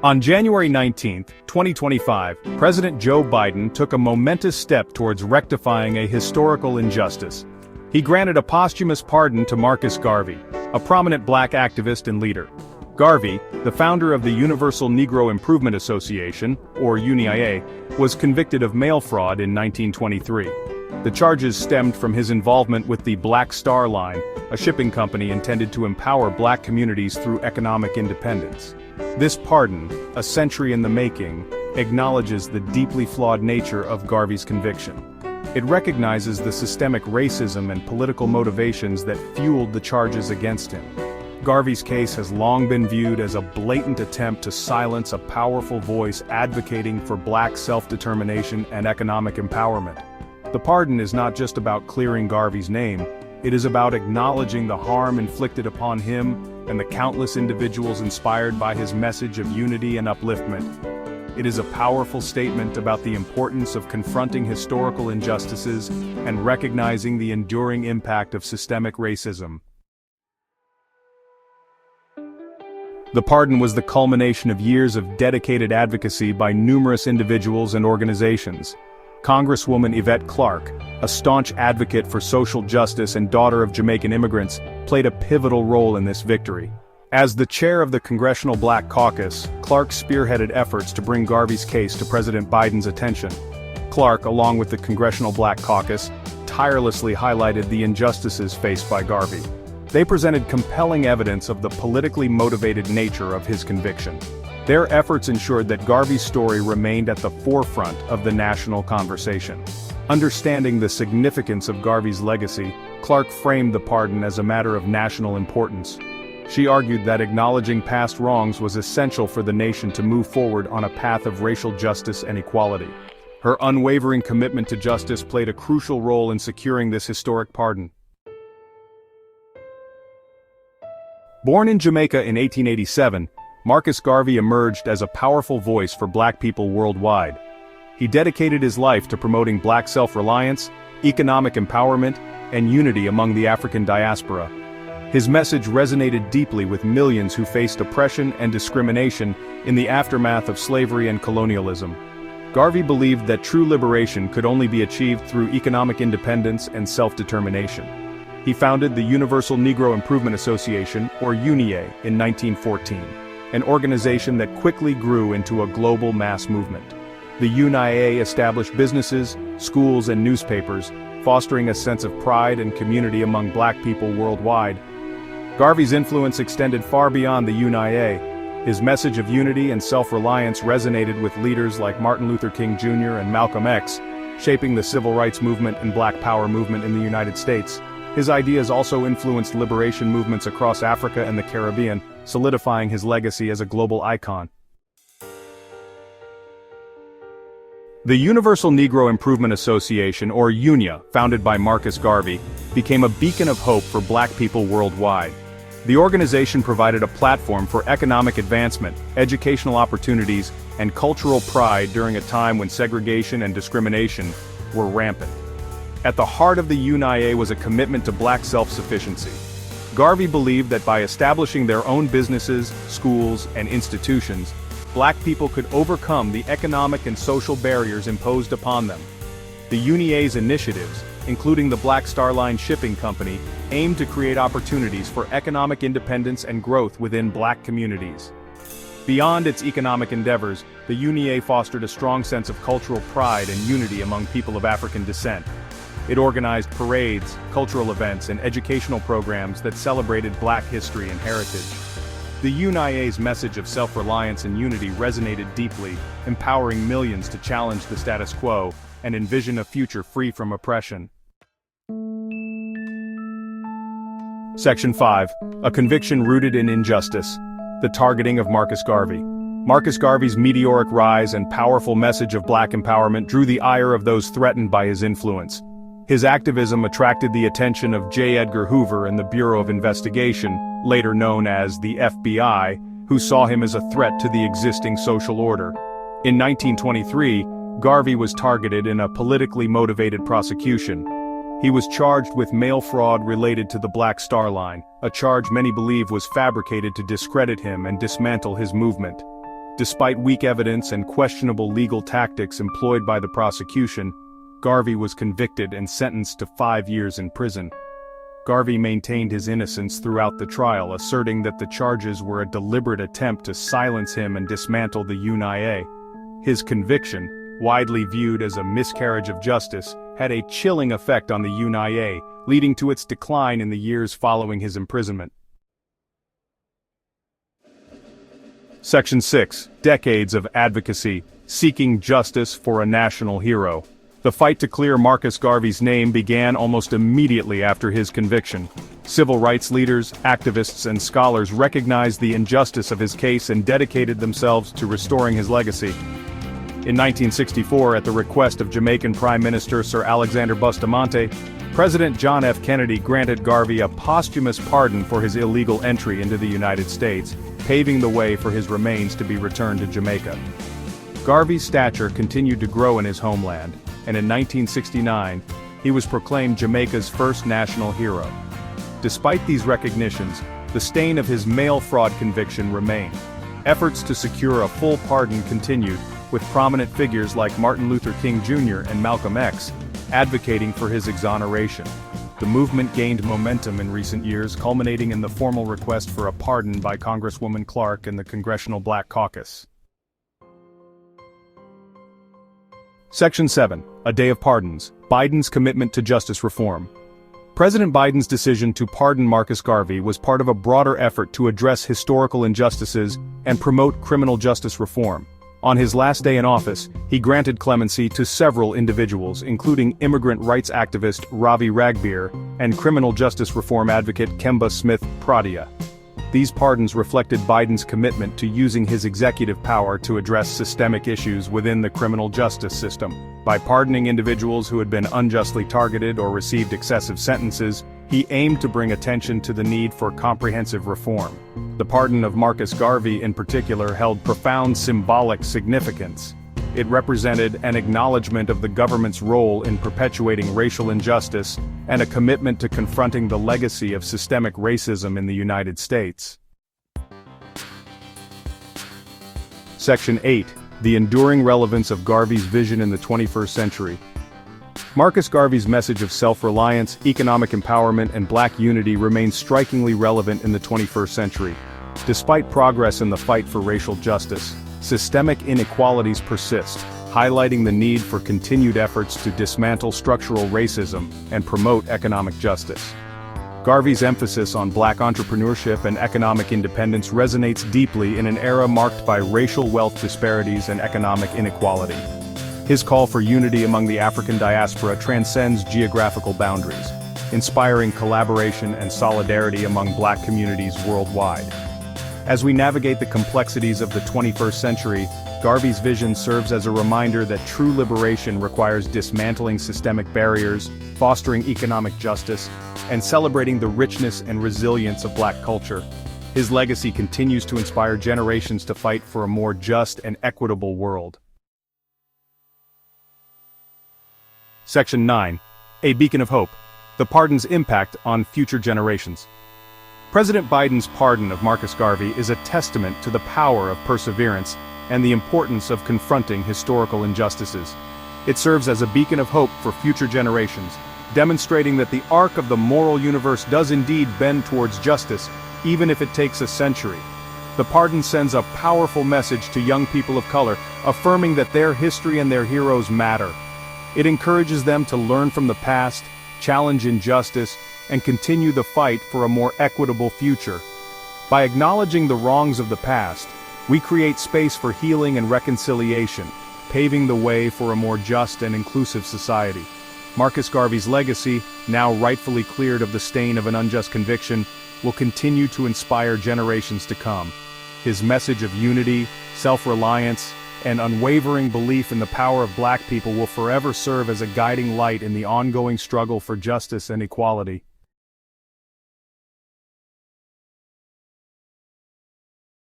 On January 19, 2025, President Joe Biden took a momentous step towards rectifying a historical injustice. He granted a posthumous pardon to Marcus Garvey, a prominent black activist and leader. Garvey, the founder of the Universal Negro Improvement Association, or UNIA, was convicted of mail fraud in 1923. The charges stemmed from his involvement with the Black Star Line, a shipping company intended to empower black communities through economic independence. This pardon, a century in the making, acknowledges the deeply flawed nature of Garvey's conviction. It recognizes the systemic racism and political motivations that fueled the charges against him. Garvey's case has long been viewed as a blatant attempt to silence a powerful voice advocating for black self-determination and economic empowerment. The pardon is not just about clearing Garvey's name, it is about acknowledging the harm inflicted upon him and the countless individuals inspired by his message of unity and upliftment. It is a powerful statement about the importance of confronting historical injustices and recognizing the enduring impact of systemic racism. The pardon was the culmination of years of dedicated advocacy by numerous individuals and organizations. Congresswoman Yvette Clarke, a staunch advocate for social justice and daughter of Jamaican immigrants, played a pivotal role in this victory. As the chair of the Congressional Black Caucus, Clarke spearheaded efforts to bring Garvey's case to President Biden's attention. Clarke, along with the Congressional Black Caucus, tirelessly highlighted the injustices faced by Garvey. They presented compelling evidence of the politically motivated nature of his conviction. Their efforts ensured that Garvey's story remained at the forefront of the national conversation. Understanding the significance of Garvey's legacy, Clarke framed the pardon as a matter of national importance. She argued that acknowledging past wrongs was essential for the nation to move forward on a path of racial justice and equality. Her unwavering commitment to justice played a crucial role in securing this historic pardon. Born in Jamaica in 1887, Marcus Garvey emerged as a powerful voice for black people worldwide. He dedicated his life to promoting black self-reliance, economic empowerment, and unity among the African diaspora. His message resonated deeply with millions who faced oppression and discrimination in the aftermath of slavery and colonialism. Garvey believed that true liberation could only be achieved through economic independence and self-determination. He founded the Universal Negro Improvement Association, or UNIA, in 1914. An organization that quickly grew into a global mass movement. The UNIA established businesses, schools, and newspapers, fostering a sense of pride and community among black people worldwide. Garvey's influence extended far beyond the UNIA. His message of unity and self-reliance resonated with leaders like Martin Luther King Jr. and Malcolm X, shaping the civil rights movement and Black Power movement in the United States. His ideas also influenced liberation movements across Africa and the Caribbean, solidifying his legacy as a global icon. The Universal Negro Improvement Association, or UNIA, founded by Marcus Garvey, became a beacon of hope for black people worldwide. The organization provided a platform for economic advancement, educational opportunities, and cultural pride during a time when segregation and discrimination were rampant. At the heart of the UNIA was a commitment to black self-sufficiency. Garvey believed that by establishing their own businesses, schools, and institutions, black people could overcome the economic and social barriers imposed upon them. The UNIA's initiatives, including the Black Star Line shipping company, aimed to create opportunities for economic independence and growth within black communities. Beyond its economic endeavors, the UNIA fostered a strong sense of cultural pride and unity among people of African descent. It organized parades, cultural events, and educational programs that celebrated black history and heritage. The UNIA's message of self-reliance and unity resonated deeply, empowering millions to challenge the status quo and envision a future free from oppression. Section 5. A conviction rooted in injustice. The targeting of Marcus Garvey. Marcus Garvey's meteoric rise and powerful message of black empowerment drew the ire of those threatened by his influence. His activism attracted the attention of J. Edgar Hoover and the Bureau of Investigation, later known as the FBI, who saw him as a threat to the existing social order. In 1923, Garvey was targeted in a politically motivated prosecution. He was charged with mail fraud related to the Black Star Line, a charge many believe was fabricated to discredit him and dismantle his movement. Despite weak evidence and questionable legal tactics employed by the prosecution, Garvey was convicted and sentenced to 5 years in prison. Garvey maintained his innocence throughout the trial, asserting that the charges were a deliberate attempt to silence him and dismantle the UNIA. His conviction, widely viewed as a miscarriage of justice, had a chilling effect on the UNIA, leading to its decline in the years following his imprisonment. Section 6. Decades of Advocacy, Seeking Justice for a National Hero. The fight to clear Marcus Garvey's name began almost immediately after his conviction. Civil rights leaders, activists, and scholars recognized the injustice of his case and dedicated themselves to restoring his legacy. In 1964, at the request of Jamaican Prime Minister Sir Alexander Bustamante, President John F. Kennedy granted Garvey a posthumous pardon for his illegal entry into the United States, paving the way for his remains to be returned to Jamaica. Garvey's stature continued to grow in his homeland, and in 1969, he was proclaimed Jamaica's first national hero. Despite these recognitions, the stain of his mail fraud conviction remained. Efforts to secure a full pardon continued, with prominent figures like Martin Luther King Jr. and Malcolm X advocating for his exoneration. The movement gained momentum in recent years, culminating in the formal request for a pardon by Congresswoman Clark and the Congressional Black Caucus. Section 7. A Day of Pardons. Biden's Commitment to Justice Reform. President Biden's decision to pardon Marcus Garvey was part of a broader effort to address historical injustices and promote criminal justice reform. On his last day in office, he granted clemency to several individuals, including immigrant rights activist Ravi Ragbir and criminal justice reform advocate Kemba Smith-Pradia. These pardons reflected Biden's commitment to using his executive power to address systemic issues within the criminal justice system. By pardoning individuals who had been unjustly targeted or received excessive sentences, he aimed to bring attention to the need for comprehensive reform. The pardon of Marcus Garvey in particular held profound symbolic significance. It represented an acknowledgement of the government's role in perpetuating racial injustice and a commitment to confronting the legacy of systemic racism in the United States. Section 8. The Enduring Relevance of Garvey's Vision in the 21st Century. Marcus Garvey's message of self-reliance, economic empowerment, and Black unity remains strikingly relevant in the 21st century. Despite progress in the fight for racial justice, systemic inequalities persist, highlighting the need for continued efforts to dismantle structural racism and promote economic justice. Garvey's emphasis on Black entrepreneurship and economic independence resonates deeply in an era marked by racial wealth disparities and economic inequality. His call for unity among the African diaspora transcends geographical boundaries, inspiring collaboration and solidarity among Black communities worldwide. As we navigate the complexities of the 21st century, Garvey's vision serves as a reminder that true liberation requires dismantling systemic barriers, fostering economic justice, and celebrating the richness and resilience of Black culture. His legacy continues to inspire generations to fight for a more just and equitable world. Section 9. A Beacon of Hope. The pardon's impact on future generations. President Biden's pardon of Marcus Garvey is a testament to the power of perseverance and the importance of confronting historical injustices. It serves as a beacon of hope for future generations, demonstrating that the arc of the moral universe does indeed bend towards justice, even if it takes a century. The pardon sends a powerful message to young people of color, affirming that their history and their heroes matter. It encourages them to learn from the past, challenge injustice, and continue the fight for a more equitable future. By acknowledging the wrongs of the past, we create space for healing and reconciliation, paving the way for a more just and inclusive society. Marcus Garvey's legacy, now rightfully cleared of the stain of an unjust conviction, will continue to inspire generations to come. His message of unity, self-reliance, and unwavering belief in the power of Black people will forever serve as a guiding light in the ongoing struggle for justice and equality.